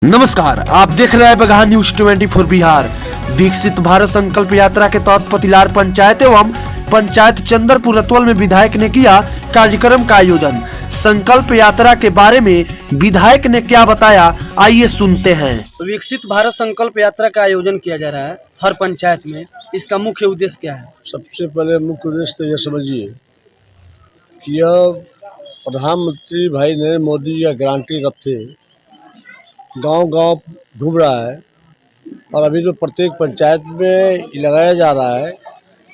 नमस्कार, आप देख रहे हैं बगहा न्यूज 24 बिहार। विकसित भारत संकल्प यात्रा के तहत पतिलार पंचायत एवं पंचायत चंदरपुर रतवल में विधायक ने किया कार्यक्रम का आयोजन। संकल्प यात्रा के बारे में विधायक ने क्या बताया, आइए सुनते हैं। विकसित भारत संकल्प यात्रा का आयोजन किया जा रहा है हर पंचायत में। इसका मुख्य उद्देश्य क्या है? सबसे पहले मुख्य उद्देश्य तो यह समझिए कि यह प्रधानमंत्री भाई नरेंद्र मोदी या गारंटी रथ थे, गांव-गांव घूम रहा है और अभी तो प्रत्येक पंचायत में लगाया जा रहा है।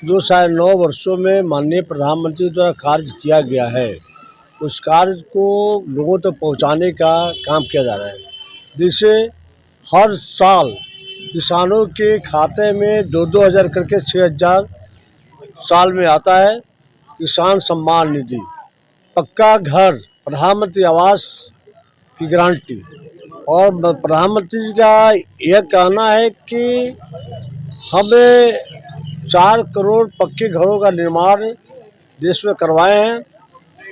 जो शायद 9 वर्षों में माननीय प्रधानमंत्री द्वारा कार्य किया गया है, उस कार्य को लोगों तक पहुंचाने का काम किया जा रहा है, जिससे हर साल किसानों के खाते में 2-2 हज़ार करके 6,000 साल में आता है। किसान सम्मान निधि, पक्का घर, प्रधानमंत्री आवास की गारंटी। और प्रधानमंत्री जी का यह कहना है कि हमें 4 करोड़ पक्के घरों का निर्माण देश में करवाए हैं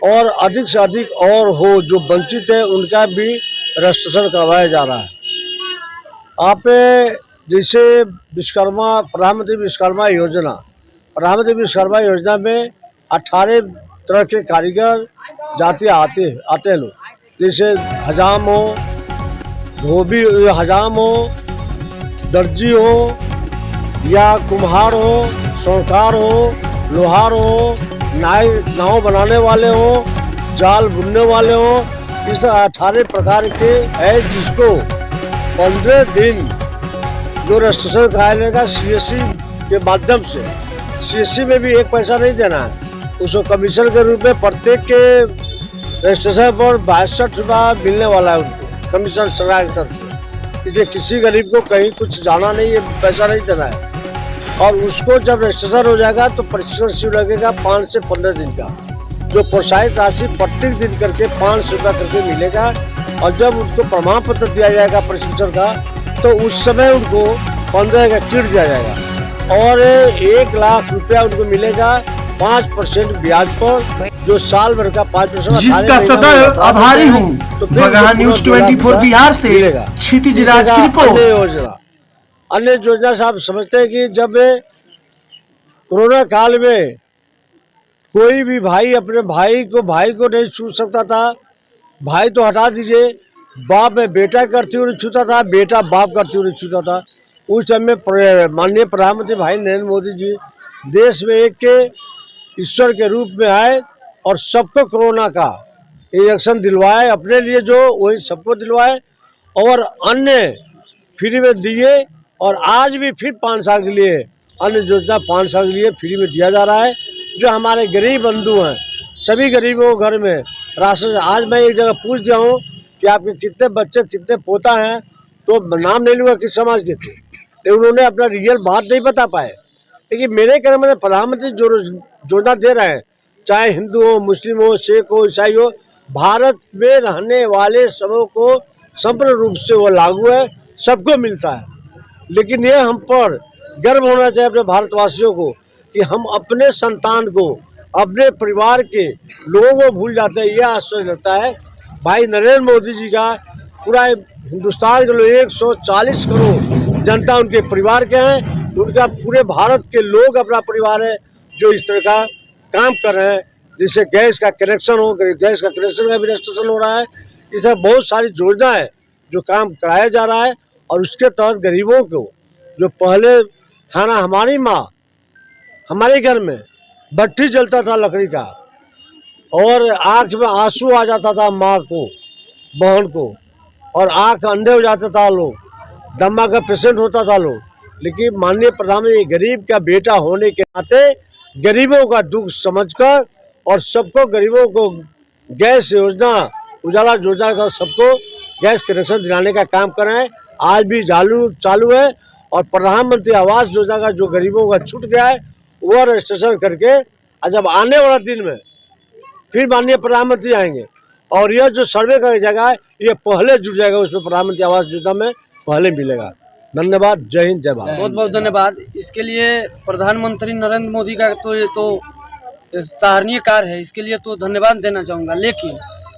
और अधिक से अधिक और हो जो वंचित है उनका भी रजिस्ट्रेशन करवाया जा रहा है। आप जैसे विश्वकर्मा प्रधानमंत्री विश्वकर्मा योजना में 18 तरह के कारीगर जाति आते हैं लोग, जैसे हजाम हो, धोबी हजाम हो, दर्जी हो या कुम्हार हो, सोनकार हो, लोहार हो, नाव बनाने वाले हो, जाल बुनने वाले हो। इस 18 प्रकार के है जिसको 15 दिन जो रजिस्ट्रेशन कराया जाएगा CSC के माध्यम से। CSC में भी 1 पैसा नहीं देना है, उसको कमीशन के रूप में प्रत्येक के रजिस्ट्रेशन पर 62 रुपया मिलने वाला है उनको कमीशन सरकार की तरफ से। इसलिए किसी गरीब को कहीं कुछ जाना नहीं है, पैसा नहीं देना है। और उसको जब रजिस्ट्रेशन हो जाएगा तो प्रशिक्षण शिविर लगेगा 5 से 15 दिन का, जो प्रोत्साहित राशि प्रत्येक दिन करके 500 रुपया करके मिलेगा। और जब उनको प्रमाण पत्र दिया जाएगा प्रशिक्षण का, तो उस समय उनको 15 का किट दिया जाएगा और 1 लाख रुपया उनको मिलेगा 5% ब्याज पर, जो साल भर का 5%। जिसका सदैव आभारी हूँ। तो बगहा न्यूज 24 बिहार से क्षितिज राज की रिपोर्ट। अन्य योजना से आप समझते हैं कि जब कोरोना काल में कोई भी भाई अपने भाई को नहीं छू सकता था, भाई तो हटा दीजिए, बाप में बेटा करते हुए छूता था, बेटा बाप करते हुए छूता था। उस समय माननीय प्रधानमंत्री भाई नरेंद्र मोदी जी देश में एक के ईश्वर के रूप में आए और सबको कोरोना का इंजेक्शन दिलवाए, अपने लिए जो वही सबको दिलवाए और अन्य फ्री में दिए। और आज भी फिर 5 साल के लिए अन्य योजना 5 साल के लिए फ्री में दिया जा रहा है। जो हमारे गरीब बंधु हैं, सभी गरीबों के घर में राशन। आज मैं एक जगह पूछ दिया हूँ कि आपके कितने बच्चे कितने पोता हैं, तो नाम नहीं लूँगा किस समाज के थे, लेकिन उन्होंने अपना रियल बात नहीं बता पाए। लेकिन मेरे कहने में प्रधानमंत्री जो योजना दे रहे हैं, चाहे हिंदू हो, मुस्लिम हो, सिख हो, ईसाई हो, भारत में रहने वाले सबों को संपूर्ण रूप से वो लागू है, सबको मिलता है। लेकिन ये हम पर गर्व होना चाहिए अपने भारतवासियों को कि हम अपने संतान को, अपने परिवार के लोगों को भूल जाते हैं। यह आश्चर्य लगता है। भाई नरेंद्र मोदी जी का पूरा हिंदुस्तान के लोग 140 करोड़ जनता उनके परिवार के हैं, उनका पूरे भारत के लोग अपना परिवार है जो इस तरह का काम कर रहे हैं। जिससे गैस का कनेक्शन हो, गैस का कनेक्शन का भी रजिस्ट्रेशन हो रहा है। इस तरह बहुत सारी योजना है जो काम कराया जा रहा है। और उसके तहत गरीबों को, जो पहले खाना हमारी माँ हमारे घर में भट्ठी जलता था लकड़ी का और आँख में आंसू आ जाता था माँ को, बहन को, और आँख अंधे हो जाता था लोग, दमा का पेशेंट होता था लोग। लेकिन माननीय प्रधानमंत्री गरीब का बेटा होने के नाते गरीबों का दुख समझकर और सबको गरीबों को गैस योजना, उजाला योजना का सबको गैस कनेक्शन दिलाने का काम कर रहे हैं। आज भी चालू है। और प्रधानमंत्री आवास योजना का जो गरीबों का छूट गया है वो रजिस्ट्रेशन करके जब आने वाला दिन में फिर माननीय प्रधानमंत्री आएंगे और यह जो सर्वे का जगह है ये पहले जुड़ जाएगा, उसमें प्रधानमंत्री आवास योजना में पहले मिलेगा। धन्यवाद। जय हिंद, जय भारत। बहुत बहुत धन्यवाद। इसके लिए प्रधानमंत्री नरेंद्र मोदी का तो सराहनीय कार्य है, इसके लिए तो धन्यवाद देना चाहूँगा। लेकिन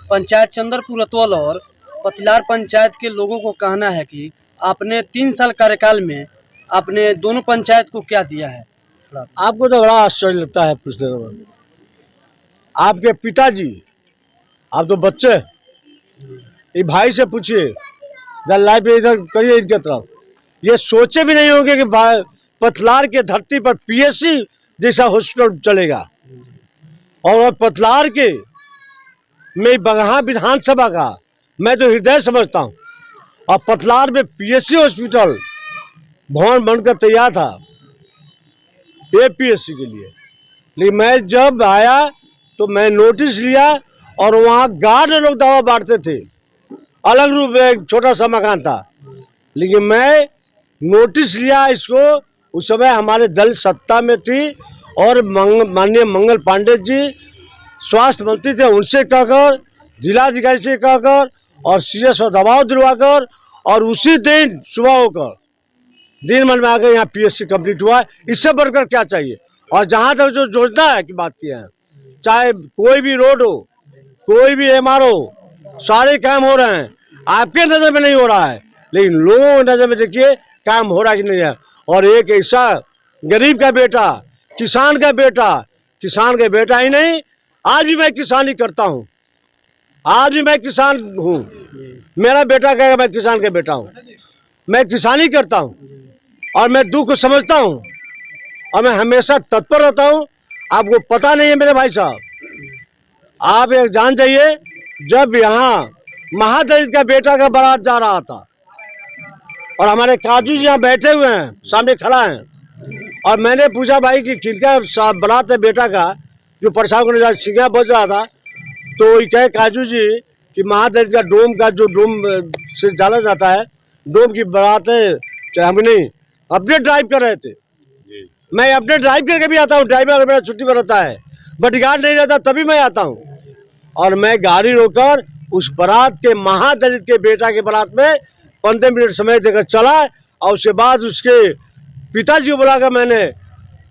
पंचायत चंदरपुर रतवल और पतिलार पंचायत के लोगों को कहना है कि आपने 3 साल कार्यकाल में आपने दोनों पंचायत को क्या दिया है? आपको तो बड़ा आश्चर्य लगता है पूछने में। आपके पिताजी, आप तो बच्चे, ये भाई से पूछिए, लाइफ इधर करिए इनके तरफ, ये सोचे भी नहीं होंगे कि पतलार के धरती पर पीएससी जैसा हॉस्पिटल चलेगा। और पतलार के में बगहा विधानसभा का मैं तो हृदय समझता हूँ, और पतलार में पीएससी हॉस्पिटल भवन बनकर तैयार था एपीएससी के लिए। लेकिन मैं जब आया तो मैं नोटिस लिया और वहाँ गार्ड लोग दवा बांटते थे, अलग रूप में एक छोटा सा मकान था, लेकिन मैं नोटिस लिया इसको। उस समय हमारे दल सत्ता में थी और माननीय मंगल पांडे जी स्वास्थ्य मंत्री थे, उनसे कहकर, जिलाधिकारी से कहकर और सीएस पर दबाव दिलवाकर, और उसी दिन सुबह होकर दिन भर में आकर यहाँ पीएससी कंप्लीट हुआ। इससे बढ़कर क्या चाहिए? और जहाँ तक जो योजना है की बात किया है, चाहे कोई भी रोड हो, कोई भी एमआरओ, सारे काम हो रहे हैं। आपके नज़र में नहीं हो रहा है, लेकिन लोगों की नज़र में देखिए काम हो रहा कि नहीं है। और एक ऐसा गरीब का बेटा, किसान का बेटा ही नहीं, आज भी मैं किसानी करता हूँ, आज भी मैं किसान हूँ। मेरा बेटा कहेगा मैं किसान का बेटा हूँ, मैं किसानी करता हूँ और मैं दुख को समझता हूँ और मैं हमेशा तत्पर रहता हूँ। आपको पता नहीं है मेरे भाई साहब, आप एक जान जाइए, जब यहाँ महादलित का बेटा का बारात जा रहा था और हमारे काजू जी यहाँ बैठे हुए हैं, सामने खड़ा है, और मैंने पूछा भाई कि किनका बारात है बेटा का, जो प्रसाद को सिंगा बज रहा था, तो ये कहे काजू जी कि महादलित का डोम का जो डोम से डाला जाता है, डोम की बारात है। हम नहीं अपने ड्राइव कर रहे थे, मैं अपने ड्राइव करके भी आता हूँ, ड्राइवर मेरा छुट्टी पर रहता है, बॉडीगार्ड नहीं रहता तभी मैं आता हूँ, और मैं गाड़ी रोककर उस बारात के महादलित के बेटा के बारात में 15 मिनट समय देकर चला, और उसके बाद उसके पिताजी को बुलाकर मैंने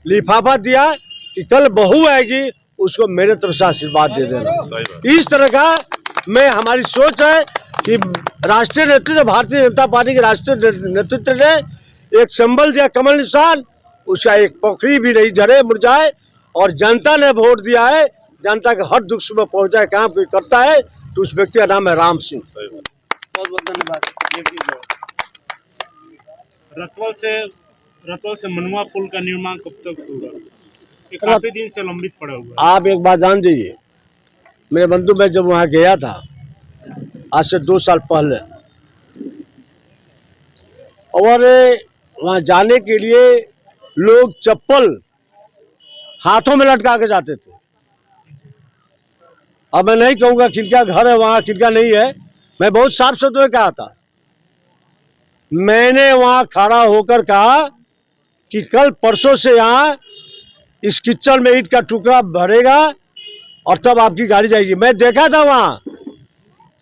लिफाफा दिया कि कल बहू आएगी, उसको मेरे तरफ से आशीर्वाद दे देना। इस तरह का मैं हमारी सोच है कि राष्ट्रीय नेतृत्व, भारतीय जनता पार्टी के राष्ट्रीय नेतृत्व ने एक संबल दिया, कमल निशान, उसका एक पखड़ी भी नहीं झड़े मुरझाए, और जनता ने वोट दिया है, जनता के हर दुख सुख में पहुंचाए काम कोई करता है तो उस व्यक्ति का नाम है राम सिंह। बहुत बहुत धन्यवाद। रतवल से मनुआ पुल का निर्माण कब तक होगा? ये काफी दिन से लंबित पड़ा हुआ है। आप एक बात जान जाइए, मेरे बंधु, मैं जब वहाँ गया था आज से 2 साल पहले, और वहाँ जाने के लिए लोग चप्पल हाथों में लटका के जाते थे। अब मैं नहीं कहूँगा किनका घर है वहाँ, किनका नहीं है, मैं बहुत साफ शब्दों में कहा था। मैंने वहाँ खड़ा होकर कहा कि कल परसों से यहाँ इस कीचड़ में ईंट का टुकड़ा भरेगा और तब आपकी गाड़ी जाएगी। मैं देखा था वहाँ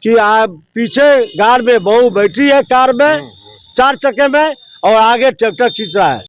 कि आप पीछे गाड़ में बहू बैठी है कार में, 4 चक्के में, और आगे ट्रैक्टर खींच रहा है।